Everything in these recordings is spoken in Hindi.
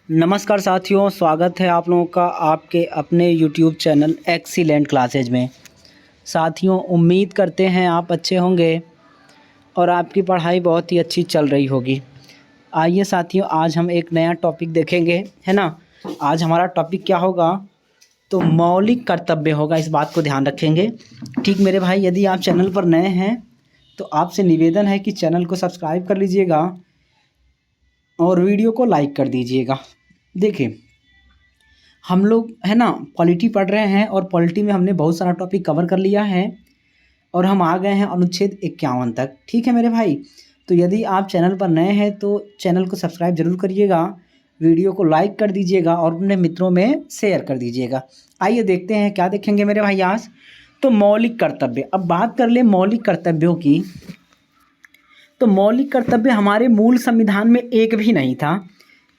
नमस्कार साथियों, स्वागत है आप लोगों का आपके अपने YouTube चैनल एक्सीलेंट क्लासेज में। साथियों, उम्मीद करते हैं आप अच्छे होंगे और आपकी पढ़ाई बहुत ही अच्छी चल रही होगी। आइए साथियों, आज हम एक नया टॉपिक देखेंगे, है ना। आज हमारा टॉपिक क्या होगा? तो मौलिक कर्तव्य होगा, इस बात को ध्यान रखेंगे। ठीक मेरे भाई, यदि आप चैनल पर नए हैं तो आपसे निवेदन है कि चैनल को सब्सक्राइब कर लीजिएगा और वीडियो को लाइक कर दीजिएगा। देखिए, हम लोग है ना पॉलिटी पढ़ रहे हैं और पॉलिटी में हमने बहुत सारा टॉपिक कवर कर लिया है और हम आ गए हैं अनुच्छेद 51 तक। ठीक है मेरे भाई, तो यदि आप चैनल पर नए हैं तो चैनल को सब्सक्राइब जरूर करिएगा, वीडियो को लाइक कर दीजिएगा और अपने मित्रों में शेयर कर दीजिएगा। आइए देखते हैं क्या देखेंगे मेरे भाई आज। तो मौलिक कर्तव्य, अब बात कर ले मौलिक कर्तव्यों की। तो मौलिक कर्तव्य हमारे मूल संविधान में एक भी नहीं था,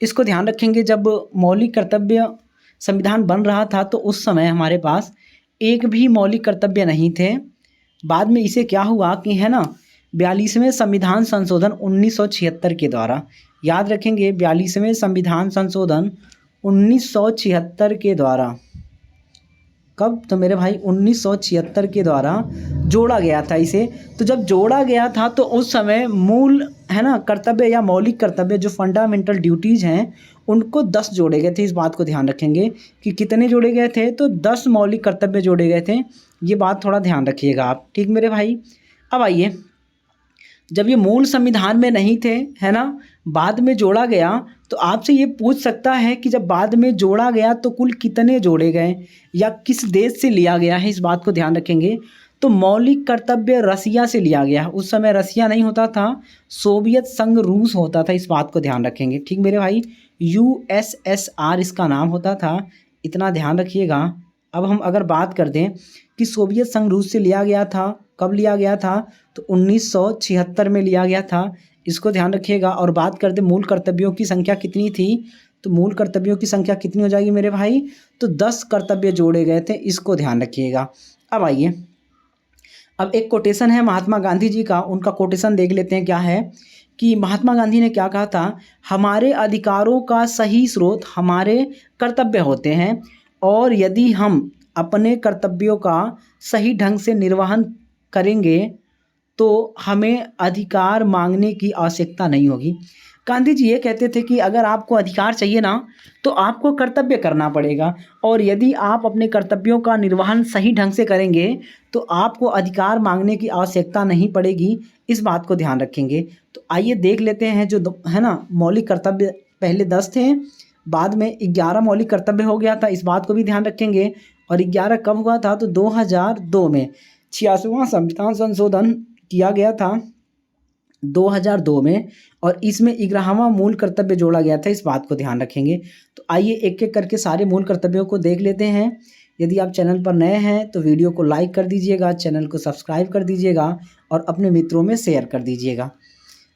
इसको ध्यान रखेंगे। जब मौलिक कर्तव्य संविधान बन रहा था तो उस समय हमारे पास एक भी मौलिक कर्तव्य नहीं थे। बाद में इसे क्या हुआ कि है ना 42वें संविधान संशोधन 1976 के द्वारा, याद रखेंगे 42वें संविधान संशोधन 1976 के द्वारा, कब? तो मेरे भाई 1976 के द्वारा जोड़ा गया था इसे। तो जब जोड़ा गया था तो उस समय मूल है ना कर्तव्य या मौलिक कर्तव्य जो फंडामेंटल ड्यूटीज़ हैं उनको 10 जोड़े गए थे। इस बात को ध्यान रखेंगे कि कितने जोड़े गए थे, तो 10 मौलिक कर्तव्य जोड़े गए थे। ये बात थोड़ा ध्यान रखिएगा आप, ठीक मेरे भाई। अब आइए, जब ये मूल संविधान में नहीं थे, है ना, बाद में जोड़ा गया, तो आपसे ये पूछ सकता है कि जब बाद में जोड़ा गया तो कुल कितने जोड़े गए या किस देश से लिया गया है, इस बात को ध्यान रखेंगे। तो मौलिक कर्तव्य रसिया से लिया गया है। उस समय रसिया नहीं होता था, सोवियत संघ रूस होता था, इस बात को ध्यान रखेंगे। ठीक मेरे भाई, USSR इसका नाम होता था, इतना ध्यान रखिएगा। अब हम अगर बात कर दें कि सोवियत संघ रूस से लिया गया था, कब लिया गया था? तो 1976 में लिया गया था, इसको ध्यान रखिएगा। और बात करते मूल कर्तव्यों की संख्या कितनी थी, तो मूल कर्तव्यों की संख्या कितनी हो जाएगी मेरे भाई? तो 10 कर्तव्य जोड़े गए थे, इसको ध्यान रखिएगा। अब आइए, अब एक कोटेशन है महात्मा गांधी जी का, उनका कोटेशन देख लेते हैं क्या है। कि महात्मा गांधी ने क्या कहा था? हमारे अधिकारों का सही स्रोत हमारे कर्तव्य होते हैं और यदि हम अपने कर्तव्यों का सही ढंग से निर्वहन करेंगे तो हमें अधिकार मांगने की आवश्यकता नहीं होगी। गांधी जी ये कहते थे कि अगर आपको अधिकार चाहिए ना तो आपको कर्तव्य करना पड़ेगा, और यदि आप अपने कर्तव्यों का निर्वहन सही ढंग से करेंगे तो आपको अधिकार मांगने की आवश्यकता नहीं पड़ेगी। इस बात को ध्यान रखेंगे। तो आइए देख लेते हैं जो है ना मौलिक कर्तव्य पहले 10 थे, बाद में 11 मौलिक कर्तव्य हो गया था, इस बात को भी ध्यान रखेंगे। और 11 कब हुआ था? तो 2002 में 86वां संविधान संशोधन किया गया था 2002 में, और इसमें 11वां मूल कर्तव्य जोड़ा गया था, इस बात को ध्यान रखेंगे। तो आइए एक एक करके सारे मूल कर्तव्यों को देख लेते हैं। यदि आप चैनल पर नए हैं तो वीडियो को लाइक कर दीजिएगा, चैनल को सब्सक्राइब कर दीजिएगा और अपने मित्रों में शेयर कर दीजिएगा।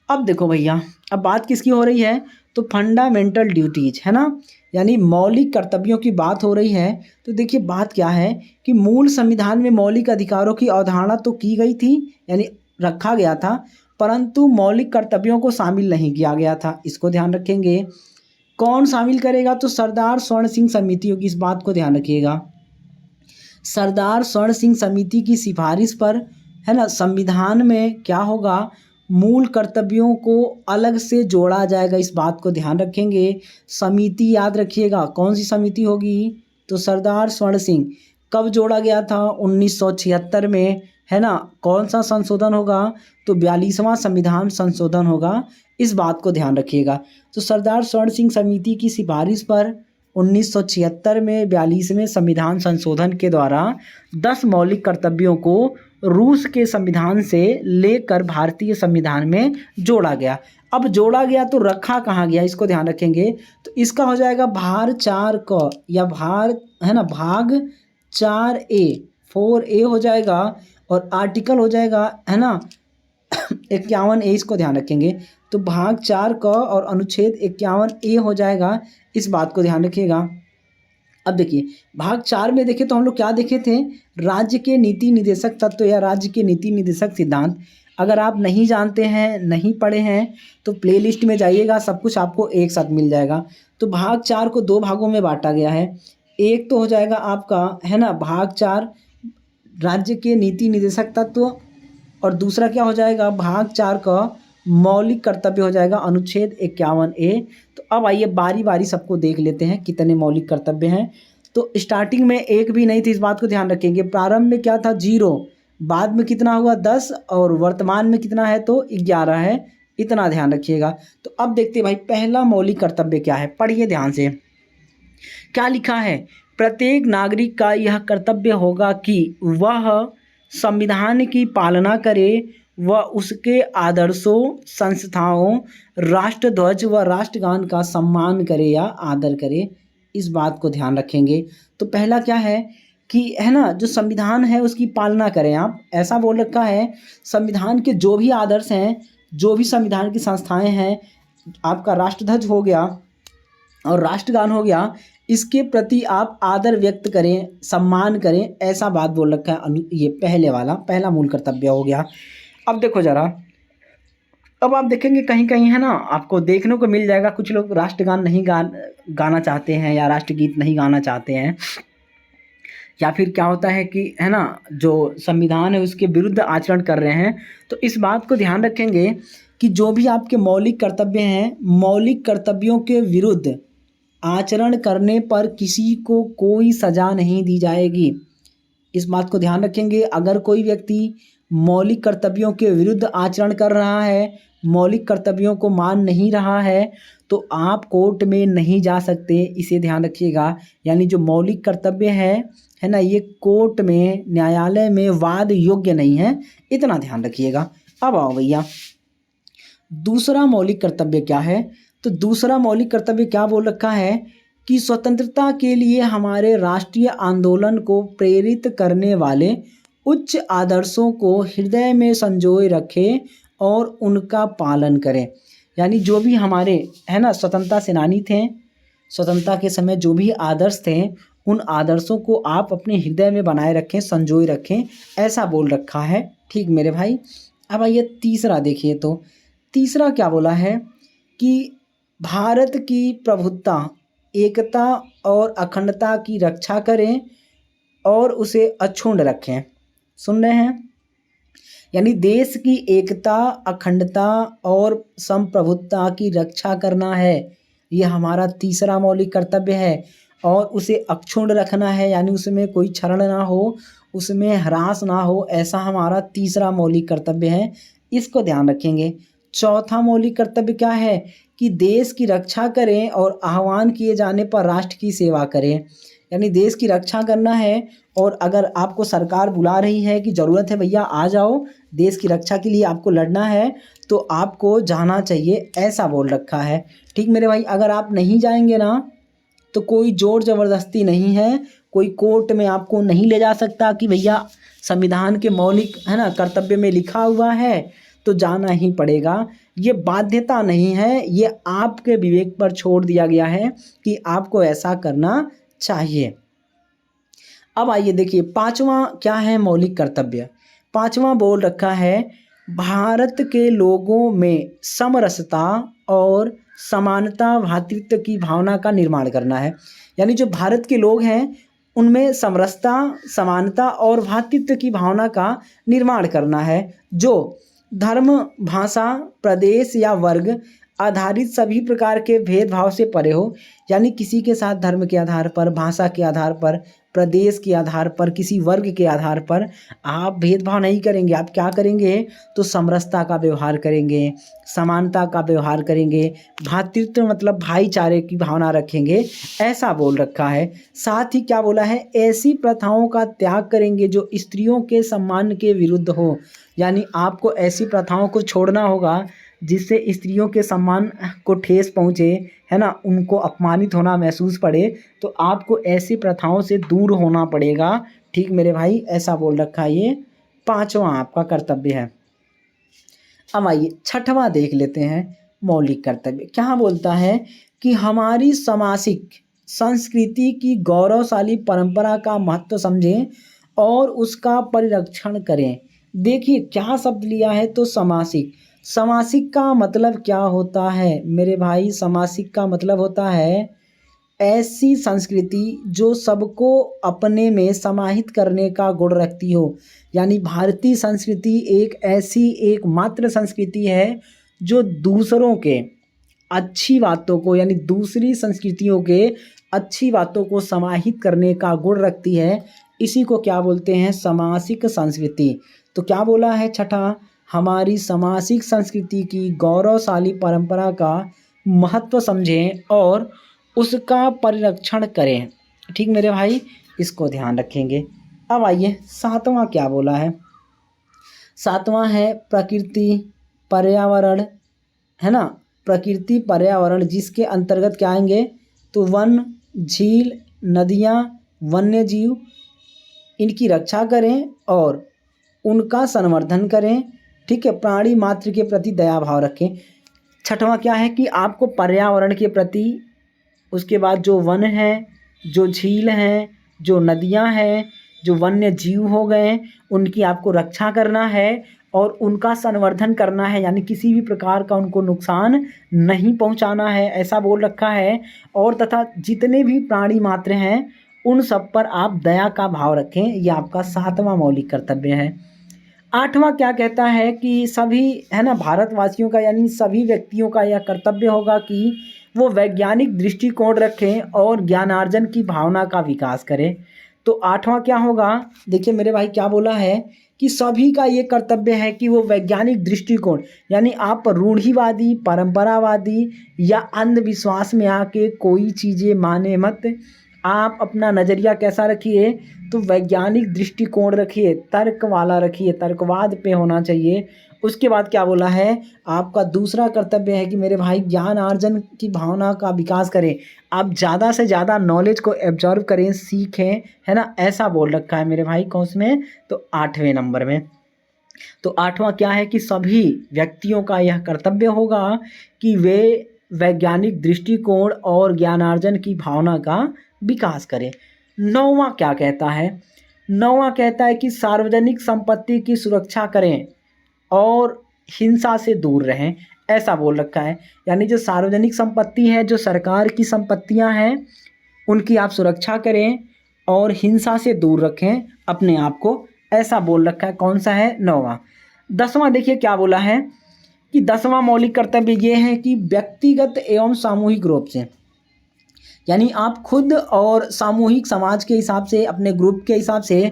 अब देखो भैया, अब बात किसकी हो रही है? तो फंडामेंटल ड्यूटीज, है ना, यानी मौलिक कर्तव्यों की बात हो रही है। तो देखिए बात क्या है कि मूल संविधान में मौलिक अधिकारों की अवधारणा तो की गई थी, यानी रखा गया था, परंतु मौलिक कर्तव्यों को शामिल नहीं किया गया था, इसको ध्यान रखेंगे। कौन शामिल करेगा? तो सरदार स्वर्ण सिंह समिति होगी, इस बात को ध्यान रखिएगा। सरदार स्वर्ण सिंह समिति की सिफारिश पर, है ना, संविधान में क्या होगा? मूल कर्तव्यों को अलग से जोड़ा जाएगा, इस बात को ध्यान रखेंगे। समिति याद रखिएगा, कौन सी समिति होगी? तो सरदार स्वर्ण सिंह। कब जोड़ा गया था? 1976 में, है ना। कौन सा संशोधन होगा? तो 42वां संविधान संशोधन होगा, इस बात को ध्यान रखिएगा। तो सरदार स्वर्ण सिंह समिति की सिफारिश पर 1976 में 42वें संविधान संशोधन के द्वारा 10 मौलिक कर्तव्यों को रूस के संविधान से लेकर भारतीय संविधान में जोड़ा गया। अब जोड़ा गया तो रखा कहाँ गया, इसको ध्यान रखेंगे। तो इसका हो जाएगा भार 4 क या भार, है ना, भाग 4A 4A हो जाएगा, और आर्टिकल हो जाएगा, है ना, 51A, इसको ध्यान रखेंगे। तो भाग 4 क और अनुच्छेद 51A हो जाएगा, इस बात को ध्यान रखिएगा। अब देखिए भाग 4 में देखें तो हम लोग क्या देखे थे? राज्य के नीति निदेशक तत्व या राज्य के नीति निदेशक सिद्धांत। अगर आप नहीं जानते हैं, नहीं पढ़े हैं, तो प्लेलिस्ट में जाइएगा, सब कुछ आपको एक साथ मिल जाएगा। तो भाग 4 को 2 भागों में बांटा गया है। एक तो हो जाएगा आपका, है ना, भाग 4 राज्य के नीति निर्देशक तत्व, और दूसरा क्या हो जाएगा, भाग 4 का मौलिक कर्तव्य हो जाएगा, अनुच्छेद 51A। तो अब आइए बारी बारी सबको देख लेते हैं कितने मौलिक कर्तव्य हैं। तो स्टार्टिंग में एक भी नहीं थी, इस बात को ध्यान रखेंगे। प्रारंभ में क्या था, 0, बाद में कितना हुआ 10, और वर्तमान में कितना है तो 11 है, इतना ध्यान रखिएगा। तो अब देखते हैं भाई पहला मौलिक कर्तव्य क्या है, पढ़िए ध्यान से। क्या लिखा है, प्रत्येक नागरिक का यह कर्तव्य होगा कि वह संविधान की पालना करे व उसके आदर्शों, संस्थाओं, राष्ट्रध्वज व राष्ट्रगान का सम्मान करे या आदर करे। इस बात को ध्यान रखेंगे। तो पहला क्या है कि, है ना, जो संविधान है उसकी पालना करें आप, ऐसा बोल रखा है। संविधान के जो भी आदर्श हैं, जो भी संविधान की संस्थाएं हैं, आपका राष्ट्रध्वज हो गया और राष्ट्रगान हो गया, इसके प्रति आप आदर व्यक्त करें, सम्मान करें, ऐसा बात बोल रखा है। ये पहला मूल कर्तव्य हो गया। अब देखो ज़रा, अब आप देखेंगे कहीं कहीं, है ना, आपको देखने को मिल जाएगा कुछ लोग राष्ट्रगान नहीं गाना चाहते हैं, या राष्ट्रगीत नहीं गाना चाहते हैं, या फिर क्या होता है कि, है ना, जो संविधान है उसके विरुद्ध आचरण कर रहे हैं। तो इस बात को ध्यान रखेंगे कि जो भी आपके मौलिक कर्तव्य हैं, मौलिक कर्तव्यों के विरुद्ध आचरण करने पर किसी को कोई सज़ा नहीं दी जाएगी। इस बात को ध्यान रखेंगे। अगर कोई व्यक्ति मौलिक कर्तव्यों के विरुद्ध आचरण कर रहा है, मौलिक कर्तव्यों को मान नहीं रहा है, तो आप कोर्ट में नहीं जा सकते, इसे ध्यान रखिएगा। यानी जो मौलिक कर्तव्य है ना, ये कोर्ट में, न्यायालय में वाद योग्य नहीं है, इतना ध्यान रखिएगा। अब आओ भैया, दूसरा मौलिक कर्तव्य क्या है। तो दूसरा मौलिक कर्तव्य क्या बोल रखा है कि स्वतंत्रता के लिए हमारे राष्ट्रीय आंदोलन को प्रेरित करने वाले उच्च आदर्शों को हृदय में संजोए रखें और उनका पालन करें। यानी जो भी हमारे, है ना, स्वतंत्रता सेनानी थे, स्वतंत्रता के समय जो भी आदर्श थे, उन आदर्शों को आप अपने हृदय में बनाए रखें, संजोए रखें, ऐसा बोल रखा है। ठीक मेरे भाई। अब आइए तीसरा देखिए। तो तीसरा क्या बोला है कि भारत की प्रभुत्ता, एकता और अखंडता की रक्षा करें और उसे अक्षुण्ण रखें। सुन रहे हैं, यानी देश की एकता, अखंडता और संप्रभुत्ता की रक्षा करना है, यह हमारा तीसरा मौलिक कर्तव्य है। और उसे अक्षुण्ण रखना है, यानी उसमें कोई क्षरण ना हो, उसमें ह्रास ना हो, ऐसा हमारा तीसरा मौलिक कर्तव्य है। इसको ध्यान रखेंगे। चौथा मौलिक कर्तव्य क्या है कि देश की रक्षा करें और आह्वान किए जाने पर राष्ट्र की सेवा करें। यानी देश की रक्षा करना है, और अगर आपको सरकार बुला रही है कि ज़रूरत है भैया आ जाओ, देश की रक्षा के लिए आपको लड़ना है, तो आपको जाना चाहिए, ऐसा बोल रखा है। ठीक मेरे भाई। अगर आप नहीं जाएंगे ना, तो कोई ज़ोर ज़बरदस्ती नहीं है, कोई कोर्ट में आपको नहीं ले जा सकता कि भैया संविधान के मौलिक, है ना, कर्तव्य में लिखा हुआ है तो जाना ही पड़ेगा। ये बाध्यता नहीं है, ये आपके विवेक पर छोड़ दिया गया है कि आपको ऐसा करना चाहिए। अब आइए देखिए पांचवा क्या है मौलिक कर्तव्य। पांचवा बोल रखा है, भारत के लोगों में समरसता और समानता, भ्रातृत्व की भावना का निर्माण करना है। यानी जो भारत के लोग हैं उनमें समरसता, समानता और भ्रातृत्व की भावना का निर्माण करना है, जो धर्म, भाषा, प्रदेश या वर्ग आधारित सभी प्रकार के भेदभाव से परे हो। यानी किसी के साथ धर्म के आधार पर, भाषा के आधार पर, प्रदेश के आधार पर, किसी वर्ग के आधार पर आप भेदभाव नहीं करेंगे। आप क्या करेंगे तो समरसता का व्यवहार करेंगे, समानता का व्यवहार करेंगे, भ्रातृत्व मतलब भाईचारे की भावना रखेंगे, ऐसा बोल रखा है। साथ ही क्या बोला है, ऐसी प्रथाओं का त्याग करेंगे जो स्त्रियों के सम्मान के विरुद्ध हो। यानी आपको ऐसी प्रथाओं को छोड़ना होगा जिससे स्त्रियों के सम्मान को ठेस पहुँचे, है ना, उनको अपमानित होना महसूस पड़े, तो आपको ऐसी प्रथाओं से दूर होना पड़ेगा। ठीक मेरे भाई, ऐसा बोल रखा है। ये पांचवा आपका कर्तव्य है। अब आइए छठवां देख लेते हैं मौलिक कर्तव्य। क्या बोलता है कि हमारी सामाजिक संस्कृति की गौरवशाली परंपरा का महत्व समझें और उसका परिरक्षण करें। देखिए क्या शब्द लिया है, तो समासिक। समासिक का मतलब क्या होता है मेरे भाई? समासिक का मतलब होता है ऐसी संस्कृति जो सबको अपने में समाहित करने का गुण रखती हो। यानी भारतीय संस्कृति एक ऐसी एकमात्र संस्कृति है जो दूसरों के अच्छी बातों को, यानी दूसरी संस्कृतियों के अच्छी बातों को समाहित करने का गुण रखती है। इसी को क्या बोलते हैं? समासिक संस्कृति। तो क्या बोला है छठा? हमारी समासिक संस्कृति की गौरवशाली परंपरा का महत्व समझें और उसका परिरक्षण करें। ठीक मेरे भाई, इसको ध्यान रखेंगे। अब आइए सातवां क्या बोला है। सातवां है प्रकृति पर्यावरण, है ना। प्रकृति पर्यावरण जिसके अंतर्गत क्या आएंगे? तो वन, झील, नदियाँ, वन्य जीव, इनकी रक्षा करें और उनका संवर्धन करें। ठीक है, प्राणी मात्र के प्रति दया भाव रखें। छठवां क्या है कि आपको पर्यावरण के प्रति, उसके बाद जो वन है, जो झील हैं, जो नदियां हैं, जो वन्य जीव हो गए, उनकी आपको रक्षा करना है और उनका संवर्धन करना है, यानी किसी भी प्रकार का उनको नुकसान नहीं पहुंचाना है, ऐसा बोल रखा है। और तथा जितने भी प्राणी मात्र हैं उन सब पर आप दया का भाव रखें। यह आपका सातवां मौलिक कर्तव्य है। आठवां क्या कहता है कि सभी, है ना, भारतवासियों का यानी सभी व्यक्तियों का यह कर्तव्य होगा कि वो वैज्ञानिक दृष्टिकोण रखें और ज्ञानार्जन की भावना का विकास करें। तो आठवां क्या होगा? देखिए मेरे भाई क्या बोला है कि सभी का ये कर्तव्य है कि वो वैज्ञानिक दृष्टिकोण, यानी आप रूढ़िवादी, परंपरावादी या अंधविश्वास में आके कोई चीज़ें माने मत। आप अपना नज़रिया कैसा रखिए? तो वैज्ञानिक दृष्टिकोण रखिए, तर्क वाला रखिए, तर्कवाद पे होना चाहिए। उसके बाद क्या बोला है? आपका दूसरा कर्तव्य है कि मेरे भाई ज्ञान अर्जन की भावना का विकास करें। आप ज़्यादा से ज़्यादा नॉलेज को एब्जॉर्व करें, सीखें, है ना, ऐसा बोल रखा है मेरे भाई। कौन में? तो 8वें नंबर में। तो आठवां क्या है कि सभी व्यक्तियों का यह कर्तव्य होगा कि वे वैज्ञानिक दृष्टिकोण और ज्ञानार्जन की भावना का विकास करें। नौवां क्या कहता है? नौवां कहता है कि सार्वजनिक संपत्ति की सुरक्षा करें और हिंसा से दूर रहें, ऐसा बोल रखा है। यानी जो सार्वजनिक संपत्ति है, जो सरकार की संपत्तियां हैं, उनकी आप सुरक्षा करें और हिंसा से दूर रखें अपने आप को, ऐसा बोल रखा है। कौन सा है? नौवां। 10वां देखिए क्या बोला है कि 10वां मौलिक कर्तव्य ये है कि व्यक्तिगत एवं सामूहिक रूप से, यानी आप खुद और सामूहिक समाज के हिसाब से, अपने ग्रुप के हिसाब से,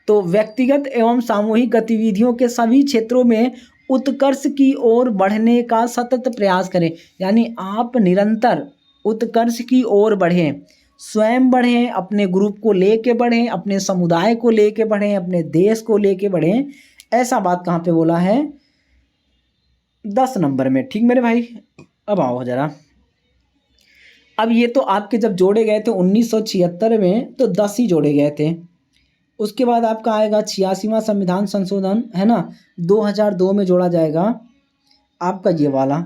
तो व्यक्तिगत एवं सामूहिक गतिविधियों के सभी क्षेत्रों में उत्कर्ष की ओर बढ़ने का सतत प्रयास करें। यानी आप निरंतर उत्कर्ष की ओर बढ़ें, स्वयं बढ़ें, अपने ग्रुप को लेके बढ़ें, अपने समुदाय को लेके बढ़ें, अपने देश को लेके बढ़ें। ऐसा बात कहाँ पे बोला है? 10 नंबर में। ठीक मेरे भाई, अब आओ जरा। अब ये तो आपके जब जोड़े गए थे 1976 में, तो 10 ही जोड़े गए थे। उसके बाद आपका आएगा 86वां संविधान संशोधन, है ना, 2002 में जोड़ा जाएगा आपका ये वाला।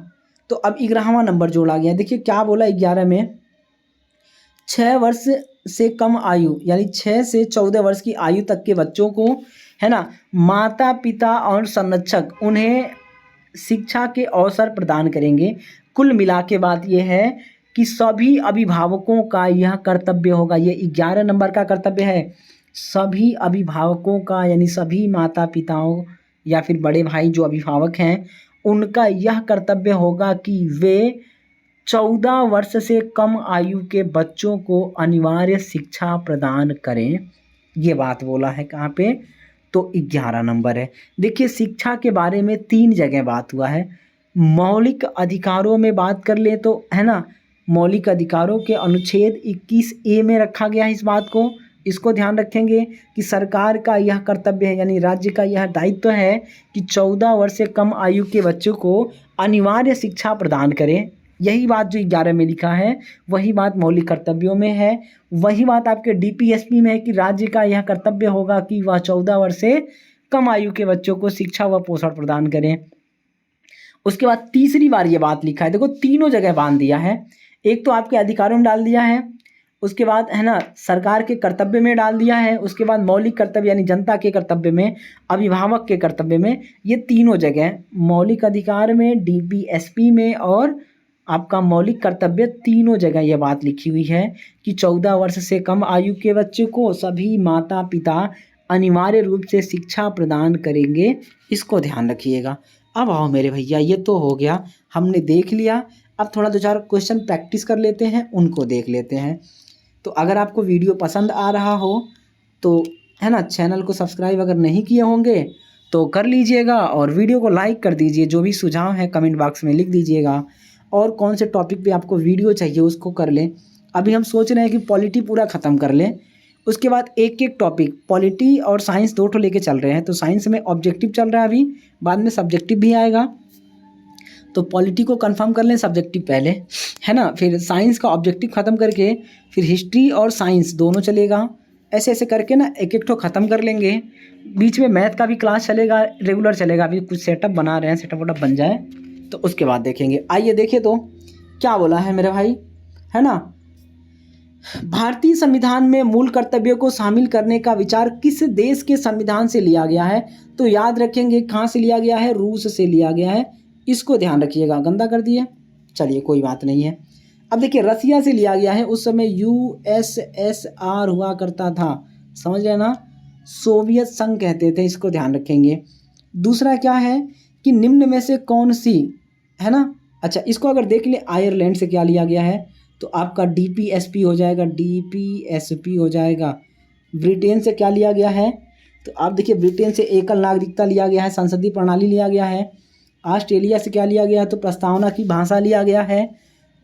तो अब 11वां नंबर जोड़ा गया। देखिए क्या बोला 11 में, 6 वर्ष से कम आयु, यानी 6 से 14 वर्ष की आयु तक के बच्चों को, है ना, माता पिता और संरक्षक उन्हें शिक्षा के अवसर प्रदान करेंगे। कुल मिला के बात यह है कि सभी अभिभावकों का यह कर्तव्य होगा। ये 11 नंबर का कर्तव्य है। सभी अभिभावकों का, यानी सभी माता पिताओं या फिर बड़े भाई जो अभिभावक हैं, उनका यह कर्तव्य होगा कि वे 14 वर्ष से कम आयु के बच्चों को अनिवार्य शिक्षा प्रदान करें। ये बात बोला है कहाँ पे? तो 11 नंबर है। देखिए शिक्षा के बारे में 3 जगह बात हुआ है। मौलिक अधिकारों में बात कर ले तो, है ना, मौलिक अधिकारों के अनुच्छेद 21A में रखा गया है इस बात को। इसको ध्यान रखेंगे कि सरकार का यह कर्तव्य है, यानी राज्य का यह दायित्व है कि 14 वर्ष से कम आयु के बच्चों को अनिवार्य शिक्षा प्रदान करें। यही बात जो 11 में लिखा है, वही बात मौलिक कर्तव्यों में है। वही बात आपके DPSP में है कि राज्य का यह कर्तव्य होगा कि वह 14 वर्ष से कम आयु के बच्चों को शिक्षा व पोषण प्रदान करें। उसके बाद तीसरी बार ये बात लिखा है, देखो तीनों जगह बांध दिया है। एक तो आपके अधिकारों में डाल दिया है, उसके बाद है ना सरकार के कर्तव्य में डाल दिया है, उसके बाद मौलिक कर्तव्य यानी जनता के कर्तव्य में, अभिभावक के कर्तव्य में, ये तीनों जगह मौलिक अधिकार में, डीपीएसपी में और आपका मौलिक कर्तव्य, तीनों जगह यह बात लिखी हुई है कि 14 वर्ष से कम आयु के बच्चे को सभी माता पिता अनिवार्य रूप से शिक्षा प्रदान करेंगे, इसको ध्यान रखिएगा। अब आओ मेरे भैया, ये तो हो गया, हमने देख लिया। अब थोड़ा 2-4 क्वेश्चन प्रैक्टिस कर लेते हैं, उनको देख लेते हैं। तो अगर आपको वीडियो पसंद आ रहा हो तो है ना चैनल को सब्सक्राइब अगर नहीं किए होंगे तो कर लीजिएगा और वीडियो को लाइक कर दीजिए। जो भी सुझाव है कमेंट बॉक्स में लिख दीजिएगा और कौन से टॉपिक पे आपको वीडियो चाहिए उसको कर लें। अभी हम सोच रहे हैं कि पॉलिटी पूरा ख़त्म कर लें, उसके बाद एक एक टॉपिक, पॉलिटी और साइंस 2 ठो लेके चल रहे हैं। तो साइंस में ऑब्जेक्टिव चल रहा है अभी, बाद में सब्जेक्टिव भी आएगा, तो पॉलिटी को कंफर्म कर लें, सब्जेक्टिव पहले, है ना। फिर साइंस का ऑब्जेक्टिव ख़त्म करके फिर हिस्ट्री और साइंस दोनों चलेगा। ऐसे ऐसे करके ना एक एक ठो ख़त्म कर लेंगे। बीच में मैथ का भी क्लास चलेगा, रेगुलर चलेगा। अभी कुछ सेटअप बना रहे हैं, सेटअप वोटअप बन जाए तो उसके बाद देखेंगे। आइए देखें तो क्या बोला है मेरे भाई, है ना। भारतीय संविधान में मूल कर्तव्यों को शामिल करने का विचार किस देश के संविधान से लिया गया है? तो याद रखेंगे कहाँ से लिया गया है, रूस से लिया गया है, इसको ध्यान रखिएगा। गंदा कर दिए, चलिए कोई बात नहीं है। अब देखिए रसिया से लिया गया है, उस समय यूएसएसआर हुआ करता था, समझ रहे ना, सोवियत संघ कहते थे, इसको ध्यान रखेंगे। दूसरा क्या है कि निम्न में से कौन सी, है ना, अच्छा इसको अगर देख ले, आयरलैंड से क्या लिया गया है तो आपका डीपीएसपी हो जाएगा, डीपीएसपी हो जाएगा। ब्रिटेन से क्या लिया गया है तो आप देखिए ब्रिटेन से एकल नागरिकता लिया गया है, संसदीय प्रणाली लिया गया है। ऑस्ट्रेलिया से क्या लिया गया है तो प्रस्तावना की भाषा लिया गया है।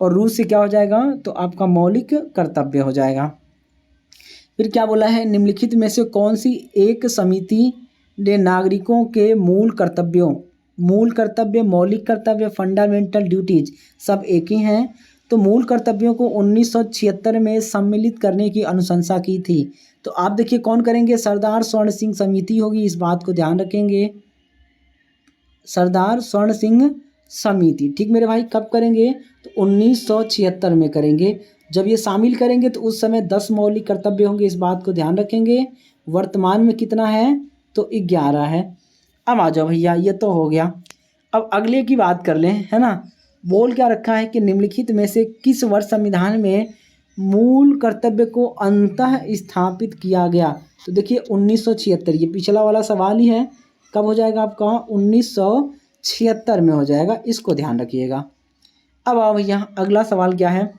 और रूस से क्या हो जाएगा तो आपका मौलिक कर्तव्य हो जाएगा। फिर क्या बोला है, निम्नलिखित में से कौन सी एक समिति ने नागरिकों के मूल कर्तव्यों, मूल कर्तव्य, मौलिक कर्तव्य, फंडामेंटल ड्यूटीज सब एक ही हैं, तो मूल कर्तव्यों को 1976 में सम्मिलित करने की अनुशंसा की थी। तो आप देखिए कौन करेंगे, सरदार स्वर्ण सिंह समिति होगी, इस बात को ध्यान रखेंगे, सरदार स्वर्ण सिंह समिति। ठीक मेरे भाई, कब करेंगे तो 1976 में करेंगे। जब ये शामिल करेंगे तो उस समय 10 मौलिक कर्तव्य होंगे, इस बात को ध्यान रखेंगे। वर्तमान में कितना है तो 11 है। अब आ जाओ भैया, ये तो हो गया। अब अगले की बात कर लें, है ना। बोल क्या रखा है कि निम्नलिखित में से किस वर्ष संविधान में मूल कर्तव्य को अंतः स्थापित किया गया? तो देखिए 1976, ये पिछला वाला सवाल ही है, कब हो जाएगा आपका 1976 में हो जाएगा, इसको ध्यान रखिएगा। अब आओ भैया अगला सवाल क्या है,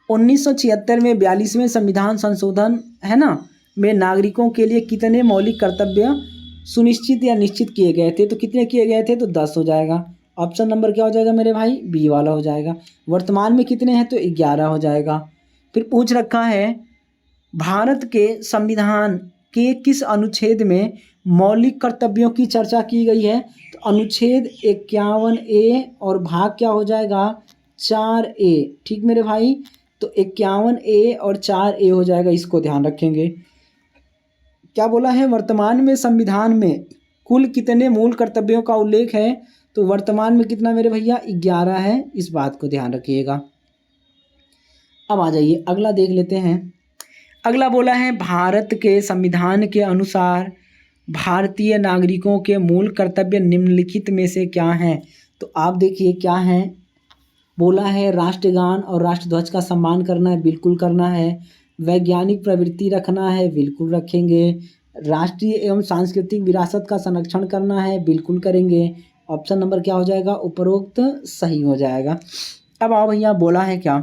1976 में 42वें संविधान संशोधन, है ना, में नागरिकों के लिए कितने मौलिक कर्तव्य सुनिश्चित या निश्चित किए गए थे? तो कितने किए गए थे तो 10 हो जाएगा। ऑप्शन नंबर क्या हो जाएगा मेरे भाई, बी वाला हो जाएगा। वर्तमान में कितने हैं तो 11 हो जाएगा। फिर पूछ रखा है भारत के संविधान के किस अनुच्छेद में मौलिक कर्तव्यों की चर्चा की गई है? तो अनुच्छेद 51A और भाग क्या हो जाएगा 4A। ठीक मेरे भाई, तो 51A और 4A हो जाएगा, इसको ध्यान रखेंगे। क्या बोला है, वर्तमान में संविधान में कुल कितने मूल कर्तव्यों का उल्लेख है? तो वर्तमान में कितना मेरे भैया 11 है, इस बात को ध्यान रखिएगा। अब आ जाइए अगला देख लेते हैं। अगला बोला है भारत के संविधान के अनुसार भारतीय नागरिकों के मूल कर्तव्य निम्नलिखित में से क्या हैं? तो आप देखिए क्या हैं, बोला है राष्ट्रगान और राष्ट्रध्वज का सम्मान करना है, बिल्कुल करना है। वैज्ञानिक प्रवृत्ति रखना है, बिल्कुल रखेंगे। राष्ट्रीय एवं सांस्कृतिक विरासत का संरक्षण करना है, बिल्कुल करेंगे। ऑप्शन नंबर क्या हो जाएगा, उपरोक्त सही हो जाएगा। अब आओ भैया, बोला है क्या,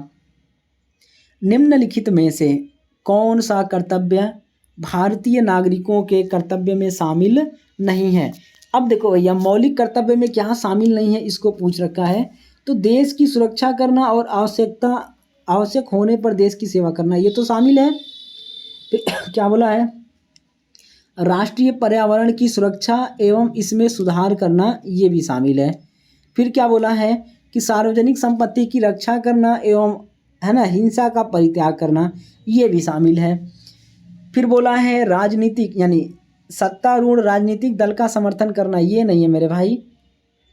निम्नलिखित में से कौन सा कर्तव्य भारतीय नागरिकों के कर्तव्य में शामिल नहीं है? अब देखो भैया मौलिक कर्तव्य में क्या शामिल नहीं है, इसको पूछ रखा है। तो देश की सुरक्षा करना और आवश्यक होने पर देश की सेवा करना, ये तो शामिल है। फिर क्या बोला है, राष्ट्रीय पर्यावरण की सुरक्षा एवं इसमें सुधार करना, ये भी शामिल है। फिर क्या बोला है कि सार्वजनिक संपत्ति की रक्षा करना एवं, है ना, हिंसा का परित्याग करना, ये भी शामिल है। फिर बोला है राजनीतिक यानी सत्तारूढ़ राजनीतिक दल का समर्थन करना, ये नहीं है मेरे भाई,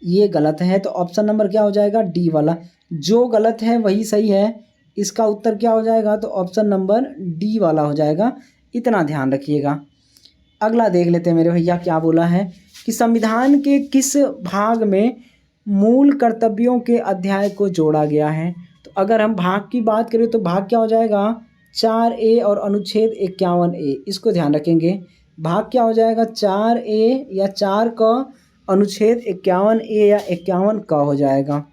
ये गलत है। तो ऑप्शन नंबर क्या हो जाएगा, डी वाला। जो गलत है वही सही है, इसका उत्तर क्या हो जाएगा? तो ऑप्शन नंबर डी वाला हो जाएगा, इतना ध्यान रखिएगा। अगला देख लेते हैं मेरे भैया क्या बोला है कि संविधान के किस भाग में मूल कर्तव्यों के अध्याय को जोड़ा गया है। तो अगर हम भाग की बात करें तो भाग क्या हो जाएगा? 4A और अनुच्छेद 51A, इसको ध्यान रखेंगे। भाग क्या हो जाएगा? 4A या 4 का अनुच्छेद 51A या 51 का हो जाएगा।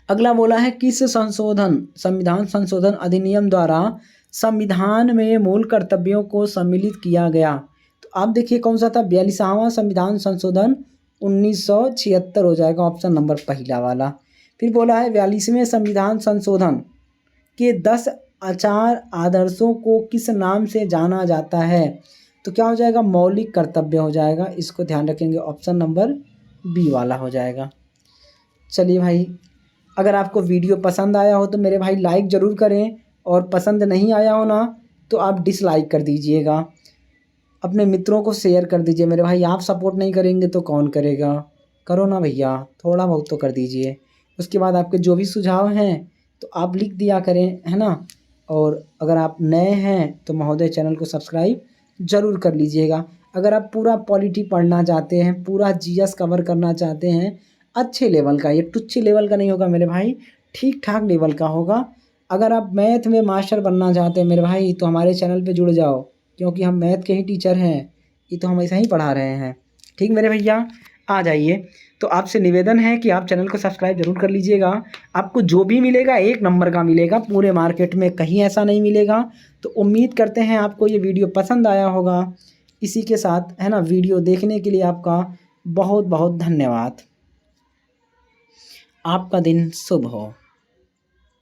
अगला बोला है किस संविधान संशोधन अधिनियम द्वारा संविधान में मूल कर्तव्यों को सम्मिलित किया गया। तो आप देखिए कौन सा था? 42वां संविधान संशोधन 1976 हो जाएगा, ऑप्शन नंबर पहला वाला। फिर बोला है 42वें संविधान संशोधन के 10 आचार आदर्शों को किस नाम से जाना जाता है। तो क्या हो जाएगा? मौलिक कर्तव्य हो जाएगा, इसको ध्यान रखेंगे, ऑप्शन नंबर बी वाला हो जाएगा। चलिए भाई, अगर आपको वीडियो पसंद आया हो तो मेरे भाई लाइक ज़रूर करें, और पसंद नहीं आया हो ना तो आप डिसलाइक कर दीजिएगा। अपने मित्रों को शेयर कर दीजिए मेरे भाई, आप सपोर्ट नहीं करेंगे तो कौन करेगा? करो ना भैया, थोड़ा बहुत तो कर दीजिए। उसके बाद आपके जो भी सुझाव हैं तो आप लिख दिया करें, है ना। और अगर आप नए हैं तो महोदय चैनल को सब्सक्राइब ज़रूर कर लीजिएगा। अगर आप पूरा पॉलिटी पढ़ना चाहते हैं, पूरा जीएस कवर करना चाहते हैं अच्छे लेवल का, ये टुच्ची लेवल का नहीं होगा मेरे भाई, ठीक ठाक लेवल का होगा। अगर आप मैथ में मास्टर बनना चाहते हैं मेरे भाई तो हमारे चैनल पे जुड़ जाओ, क्योंकि हम मैथ के ही टीचर हैं, ये तो हम ऐसा ही पढ़ा रहे हैं। ठीक मेरे भैया, आ जाइए। तो आपसे निवेदन है कि आप चैनल को सब्सक्राइब जरूर कर लीजिएगा। आपको जो भी मिलेगा 1 नंबर का मिलेगा, पूरे मार्केट में कहीं ऐसा नहीं मिलेगा। तो उम्मीद करते हैं आपको ये वीडियो पसंद आया होगा। इसी के साथ, है ना, वीडियो देखने के लिए आपका बहुत बहुत धन्यवाद। आपका दिन शुभ हो।